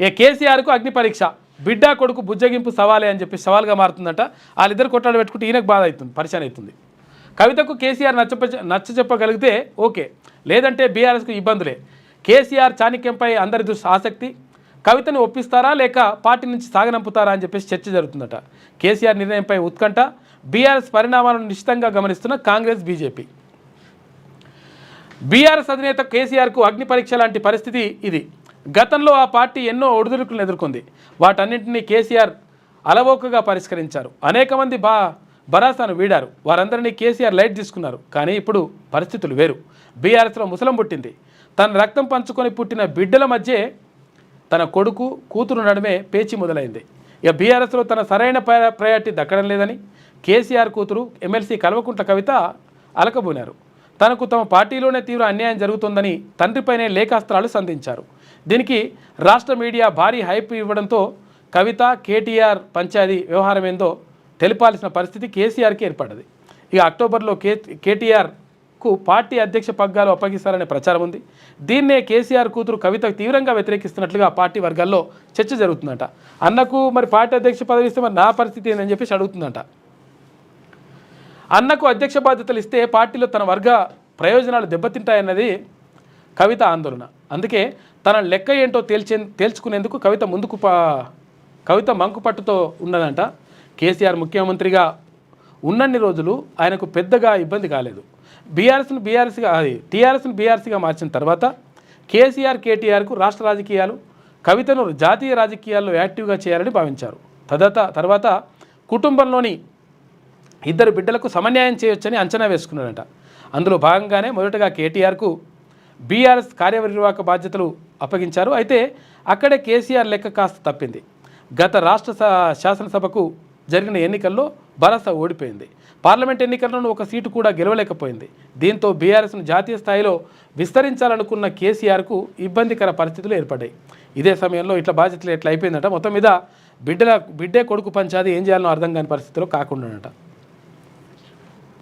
ఏ కేసీఆర్కు అగ్ని పరీక్ష, బిడ్డ కొడుకు బుజ్జగింపు సవాలే అని చెప్పి సవాల్గా మారుతుందట. వాళ్ళిద్దరు కొట్లాడు పెట్టుకుంటే ఈయనకు బాధ అవుతుంది, పరిచయం అవుతుంది. కవితకు కేసీఆర్ నచ్చ చెప్పగలిగితే ఓకే, లేదంటే బీఆర్ఎస్కు ఇబ్బందులే. కేసీఆర్ చాణక్యంపై అందరి దృష్టి ఆసక్తి. కవితను ఒప్పిస్తారా లేక పార్టీ నుంచి సాగనంపుతారా అని చెప్పేసి చర్చ జరుగుతుందట. కేసీఆర్ నిర్ణయంపై ఉత్కంఠ, బీఆర్ఎస్ పరిణామాలను నిశ్చితంగా గమనిస్తున్న కాంగ్రెస్ బీజేపీ. బీఆర్ఎస్ అధినేత కేసీఆర్కు అగ్ని పరీక్ష లాంటి పరిస్థితి ఇది. గతంలో ఆ పార్టీ ఎన్నో ఒడిదుడుకులను ఎదుర్కొంది. వాటన్నింటినీ కేసీఆర్ అలవోకగా పరిష్కరించారు. అనేక మంది భరాసాను వీడారు. వారందరినీ కేసీఆర్ లైట్ తీసుకున్నారు. కానీ ఇప్పుడు పరిస్థితులు వేరు. బీఆర్ఎస్లో ముసలం పుట్టింది. తన రక్తం పంచుకొని పుట్టిన బిడ్డల మధ్య తన కొడుకు కూతురు నడుమే పేచి మొదలైంది. ఇక బీఆర్ఎస్లో తన సరైన ప్రయారిటీ దక్కడం లేదని కేసీఆర్ కూతురు ఎమ్మెల్సీ కల్వకుంట్ల కవిత అలకబోనారు. తనకు తమ పార్టీలోనే తీవ్ర అన్యాయం జరుగుతుందని తండ్రిపైనే లేఖాస్త్రాలు సంధించారు. దీనికి రాష్ట్ర మీడియా భారీ హైప్ ఇవ్వడంతో కవిత కేటీఆర్ పంచాయతీ వ్యవహారం ఏందో తెలిపాల్సిన పరిస్థితి కేసీఆర్కి ఏర్పడ్డది. ఇక అక్టోబర్లో కేటీఆర్కు పార్టీ అధ్యక్ష పగ్గాలు అప్పగిస్తారనే ప్రచారం ఉంది. దీన్నే కేసీఆర్ కూతురు కవిత తీవ్రంగా వ్యతిరేకిస్తున్నట్లుగా పార్టీ వర్గాల్లో చర్చ జరుగుతుందంట. అన్నకు మరి పార్టీ అధ్యక్ష పదవి ఇస్తే మరి నా పరిస్థితి ఏందని చెప్పేసి అడుగుతుందంట. అన్నకు అధ్యక్ష బాధ్యతలు ఇస్తే పార్టీలో తన వర్గ ప్రయోజనాలు దెబ్బతింటాయన్నది కవిత ఆందోళన. అందుకే తన లెక్క ఏంటో తేల్చుకునేందుకు కవిత మంకుపట్టుతో ఉన్నదంట. కేసీఆర్ ముఖ్యమంత్రిగా ఉన్నన్ని రోజులు ఆయనకు పెద్దగా ఇబ్బంది కాలేదు. టీఆర్ఎస్ను బీఆర్ఎస్గా మార్చిన తర్వాత కేటీఆర్కు రాష్ట్ర రాజకీయాలు, కవితను జాతీయ రాజకీయాల్లో యాక్టివ్గా చేయాలని భావించారు. తర్వాత కుటుంబంలోని ఇద్దరు బిడ్డలకు సమన్యాయం చేయొచ్చని అంచనా వేసుకున్నారంట. అందులో భాగంగానే మొదటగా కేటీఆర్కు బీఆర్ఎస్ కార్యనిర్వాహక బాధ్యతలు అప్పగించారు. అయితే అక్కడే కేసీఆర్ లెక్క కాస్త తప్పింది. గత రాష్ట్ర శాసనసభకు జరిగిన ఎన్నికల్లో భరోసా ఓడిపోయింది. పార్లమెంట్ ఎన్నికలను ఒక సీటు కూడా గెలవలేకపోయింది. దీంతో బీఆర్ఎస్ను జాతీయ స్థాయిలో విస్తరించాలనుకున్న కేసీఆర్కు ఇబ్బందికర పరిస్థితులు ఏర్పడ్డాయి. ఇదే సమయంలో ఇట్లా బాధ్యతలు ఎట్లా అయిపోయిందట. మొత్తం మీద బిడ్డే కొడుకు పంచాది ఏం చేయాలనో అర్థం కాని పరిస్థితిలో కాకుండా